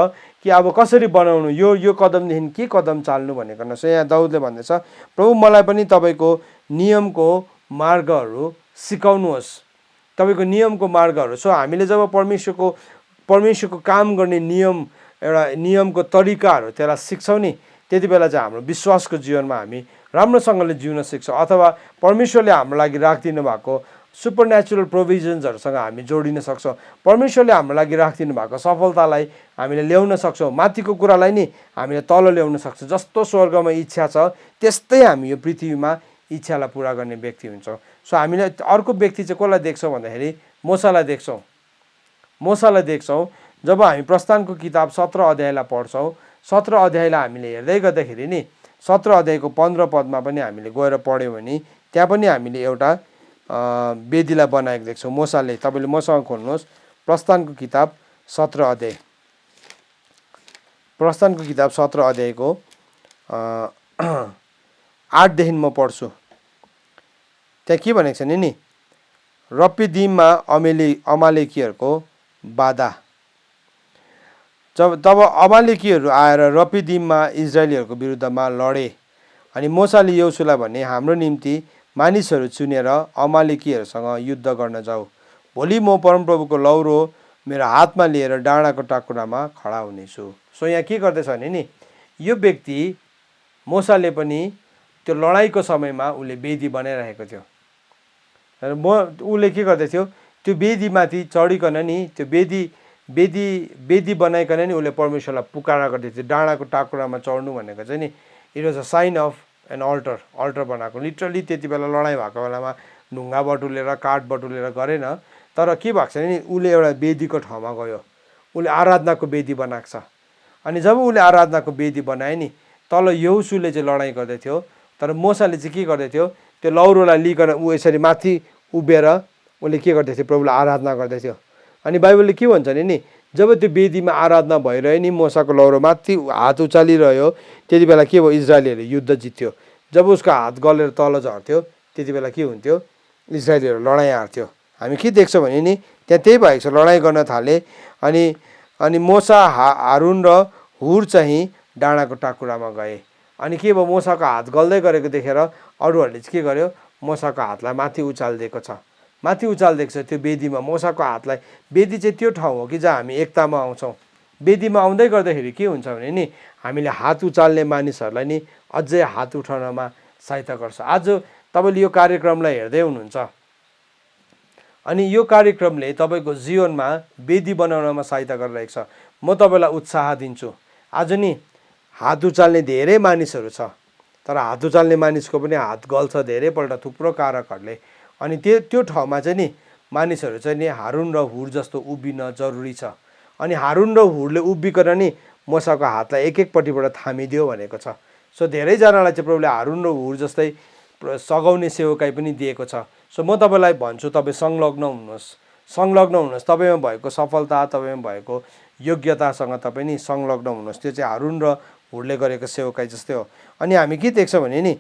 कि अब कसरी बनाउनु, यो कदमदेखि के कदम चाल्नु भनेको न। सो यहाँ दाउदले भन्दैछ, प्रभु मलाई पनि तपाईँको नियमको मार्गहरू सिकाउनुहोस्, तपाईँको नियमको मार्गहरू। सो हामीले जब परमेश्वरको काम गर्ने एउटा नियमको तरिकाहरू त्यसलाई सिक्छौँ नि, त्यति बेला चाहिँ हाम्रो विश्वासको जीवनमा हामी राम्रोसँगले जिउन सक्छौँ। अथवा परमेश्वरले हाम्रो लागि राखिदिनु भएको सुपरनेचुरल प्रोभिजन्सहरूसँग हामी जोडिन सक्छौँ। परमेश्वरले हाम्रो लागि राखिदिनु भएको सफलतालाई हामीले ल्याउन सक्छौँ। माथिको कुरालाई नि हामीले तल ल्याउन सक्छौँ। जस्तो स्वर्गमा इच्छा छ त्यस्तै हामी यो पृथ्वीमा इच्छालाई पुरा गर्ने व्यक्ति हुन्छौँ। सो हामीले अर्को व्यक्ति चाहिँ कसलाई देख्छौँ भन्दाखेरि मोसालाई देख्छौँ। जब हामी प्रस्थानको किताब 17 अध्यायलाई पढ्छौँ, 17 अध्यायलाई हामीले हेर्दै गर्दाखेरि नि 17 अध्यायको 15 पदमा पनि हामीले गएर पढ्यौँ भने त्यहाँ पनि हामीले एउटा वेदीलाई बनाएको देख्छौँ मोसाले। तपाईँले मसँग खोल्नुहोस् प्रस्थानको किताब 17 अध्याय, प्रस्थानको किताब 17 अध्यायको 8देखि म पढ्छु। त्यहाँ के भनेको छ नि, रपिदिममा अमालेकीहरूको बाधा। तब अमालेकीहरू आएर रपिदिममा इजरायलीहरूको विरुद्धमा लडे। अनि मोसाले यहोशुलाई भने, हाम्रो निम्ति मानिसहरू चुनेर अमालेकीहरूसँग युद्ध गर्न जाऊ। भोलि म परमप्रभुको लौरो मेरो हातमा लिएर डाँडाको टाकुरामा खडा हुनेछु। सो यहाँ के गर्दैछ भने नि, यो व्यक्ति मोसाले पनि त्यो लडाइँको समयमा उसले वेदी बनाइरहेको थियो। उसले के गर्दै थियो, त्यो वेदीमाथि चढिकन नि त्यो वेदी बनाइकन नि उसले परमेश्वरलाई पुकारा गर्दै थियो। डाँडाको टाकुरामा चढ्नु भनेको चाहिँ नि it was a sign of an altar बनाएको। लिटरली त्यति बेला लडाइँ भएको बेलामा ढुङ्गा बटुलेर काठ बटुलेर गरेन, तर के भएको छ नि उसले एउटा वेदीको ठाउँमा गयो, उसले आराधनाको वेदी बनाएको छ। अनि जब उसले आराधनाको वेदी बनाए नि, तल यहोशुले चाहिँ लडाइँ गर्दै थियो, तर मोसाले चाहिँ के गर्दै थियो, त्यो लौरोलाई लिइकन ऊ यसरी माथि उभिएर उसले के गर्दै थियो, प्रभुलाई आराधना गर्दै थियो। अनि बाइबलले के भन्छ नि, जब त्यो वेदीमा आराधना भइरह्यो नि मोसाको लौरो माथि हात उचालिरह्यो त्यति बेला के भयो इजरायलीहरूले युद्ध जित्थ्यो। जब उसको हात गलेर तल झर्थ्यो त्यति बेला के हुन्थ्यो इजरायलीहरू लडाइँ हार्थ्यो। हामी के देख्छौँ भने नि त्यहाँ त्यही भएको छ, लडाइँ गर्न थाले। अनि मोसा हारुन र हुर चाहिँ डाँडाको टाकुरामा गए। अनि के भयो मोसाको हात गल्दै गरेको देखेर अरूहरूले चाहिँ के गर्यो मोसाको हातलाई माथि उचालिदिएको छ, माथि उचालिदिएको छ त्यो वेदीमा मोसाको हातलाई। वेदी चाहिँ त्यो ठाउँ हो कि जहाँ हामी एकतामा आउँछौँ। वेदीमा आउँदै गर्दाखेरि के हुन्छ भने नि हामीले हात उचाल्ने मानिसहरूलाई नि अझै हात उठाउनमा सहायता गर्छ। आज तपाईँले यो कार्यक्रमलाई हेर्दै हुनुहुन्छ अनि यो कार्यक्रमले तपाईँको जीवनमा वेदी बनाउनमा सहायता गरिरहेको छ। म तपाईँलाई उत्साह दिन्छु। आज नि हात उचाल्ने धेरै मानिसहरू छ, तर हात उचाल्ने मानिसको पनि हात गल्छ धेरैपल्ट थुप्रो कारकहरूले। अनि त्यो ठाउँमा चाहिँ नि मानिसहरू चाहिँ नि हारुन र हुर जस्तो उभिन जरुरी छ। अनि हारुन र हुरले उभिकन नि मोसाको हातलाई एक एकपट्टिबाट थामिदियो भनेको छ। सो धेरैजनालाई चाहिँ प्रभुले हारुन र हुर जस्तै सघाउने सेवकाई पनि दिएको छ। सो म तपाईँलाई भन्छु तपाईँ संलग्न हुनुहोस्। तपाईँमा भएको सफलता, तपाईँमा भएको योग्यतासँग तपाईँ नि संलग्न हुनुहोस्। त्यो चाहिँ हारुन र हुरले गरेको सेवकाई जस्तै हो। अनि हामी के देख्छौँ भने नि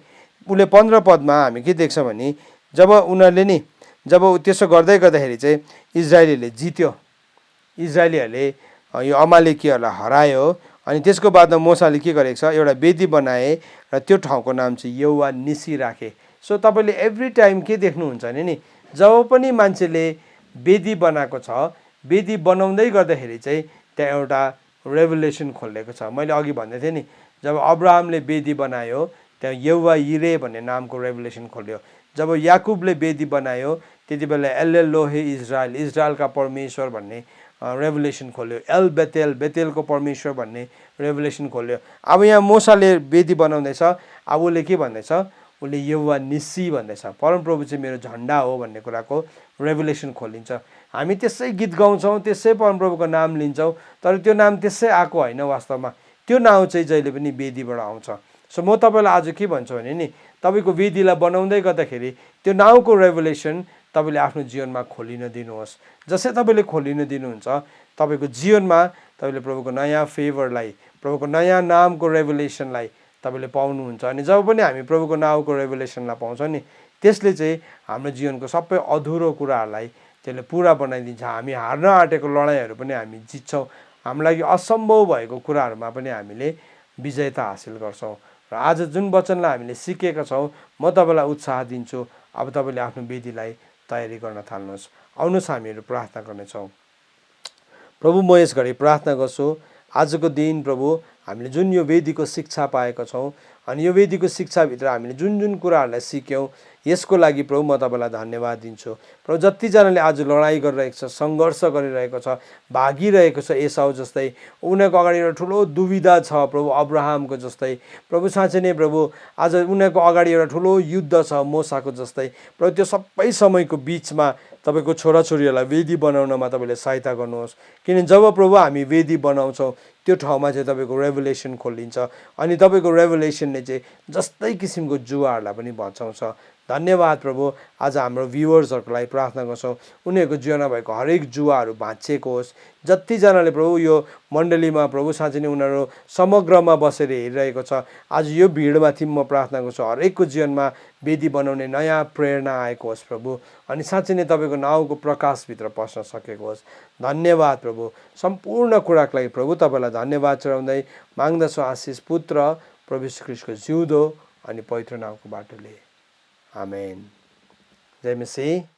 उसले 15 पदमा हामी के देख्छौँ भने जब उनीहरूले नि जब त्यसो गर्दै गर्दाखेरि चाहिँ इजरायलीले जित्यो, इजरायलीहरूले यो अमालेकीहरूलाई हरायो। अनि त्यसको बादमा मोसाले के गरेको छ एउटा वेदी बनाए र त्यो ठाउँको नाम चाहिँ यहोवा निसी राखे। सो तपाईँले एभ्री टाइम के देख्नुहुन्छ भने नि जब पनि मान्छेले वेदी बनाएको छ, वेदी बनाउँदै गर्दाखेरि चाहिँ त्यहाँ एउटा रेभुलेसन खोलेको छ। मैले अघि भन्दै थिएँ नि जब अब्राहमले वेदी बनायो त्यहाँ यहोवा यिरे भन्ने नामको रेभुलेसन खोल्यो। जब याकुबले वेदी बनायो त्यति बेला एलेलोहे इजरायल, इजरायलका परमेश्वर भन्ने रेभुलेसन खोल्यो। एल बेतेल, बेतेलको परमेश्वर भन्ने रेभुलेसन खोल्यो। अब यहाँ मोसाले वेदी बनाउँदैछ, अब उसले के भन्दैछ, उसले यहोवा निसी भन्दैछ, परमप्रभु चाहिँ मेरो झन्डा हो भन्ने कुराको रेभुलेसन खोलिन्छ। हामी त्यसै गीत गाउँछौँ, त्यसै परमप्रभुको नाम लिन्छौँ, तर त्यो नाम त्यसै आएको होइन। वास्तवमा त्यो नाउँ चाहिँ जहिले पनि वेदीबाट आउँछ। सो म तपाईँलाई आज के भन्छु भने नि तपाईँको वेदीलाई बनाउँदै गर्दाखेरि त्यो नाउँको रेभुलेसन तपाईँले आफ्नो जीवनमा खोलिन दिनुहोस्। जसै तपाईँले खोलिन दिनुहुन्छ तपाईँको जीवनमा तपाईँले प्रभुको नयाँ फेभरलाई, प्रभुको नयाँ नामको रेभुलेसनलाई तपाईँले पाउनुहुन्छ। अनि जब पनि हामी प्रभुको नाउँको रेभुलेसनलाई पाउँछौँ नि त्यसले चाहिँ हाम्रो जीवनको सबै अधुरो कुराहरूलाई त्यसले पुरा बनाइदिन्छ। हामी हार्न आँटेको लडाइँहरू पनि हामी जित्छौँ। हाम्रो लागि असम्भव भएको कुराहरूमा पनि हामीले विजयता हासिल गर्छौँ। र आज जुन वचनलाई हामीले सिकेका छौँ म तपाईँलाई उत्साह दिन्छु। अब तपाईँले आफ्नो वेदीलाई तयारी गर्न थाल्नुहोस्। आउनुहोस् हामीहरू प्रार्थना गर्नेछौँ। प्रभु म यस घडी प्रार्थना गर्छु आजको दिन प्रभु हामीले जुन यो वेदीको शिक्षा पाएका छौँ अनि यो वेदीको शिक्षाभित्र हामीले जुन जुन कुराहरूलाई सिक्यौँ यसको लागि प्रभु म तपाईँलाई धन्यवाद दिन्छु। प्रभु जतिजनाले आज लडाइँ गरिरहेको छ, सङ्घर्ष गरिरहेको छ, भागिरहेको छ एसाउ जस्तै, उनीहरूको अगाडि एउटा ठुलो दुविधा छ प्रभु अब्राहमको जस्तै। प्रभु साँच्चै नै प्रभु आज उनीहरूको अगाडि एउटा ठुलो युद्ध छ मोसाको जस्तै। प्रभु त्यो सबै समयको बिचमा तपाईँको छोराछोरीहरूलाई वेदी बनाउनमा तपाईँले सहायता गर्नुहोस्। किनभने जब प्रभु हामी वेदी बनाउँछौँ त्यो ठाउँमा चाहिँ तपाईँको रेभुलेसन खोलिन्छ अनि तपाईँको रेभुलेसनले चाहिँ जस्तै किसिमको जुवाहरूलाई पनि बचाउँछ। धन्यवाद प्रभु। आज हाम्रो भ्युवर्सहरूको लागि प्रार्थना गर्छौँ उनीहरूको जीवनमा भएको हरेक जुवाहरू भाँचिएको होस्। जतिजनाले प्रभु यो मण्डलीमा प्रभु साँच्चै नै उनीहरू समग्रमा बसेर हेरिरहेको छ आज यो भिडमाथि म प्रार्थना गर्छु हरेकको जीवनमा वेदी बनाउने नयाँ प्रेरणा आएको होस् प्रभु। अनि साँच्चै नै तपाईँको नाउँको प्रकाशभित्र पस्न सकेको होस्। धन्यवाद प्रभु। सम्पूर्ण कुराको लागि प्रभु तपाईँलाई धन्यवाद चढाउँदै माग्दछु आशिष पुत्र प्रभु यीशु ख्रीष्टको जिउँदो अनि पवित्र नामको बाटोले। आमेन। जय मसीह।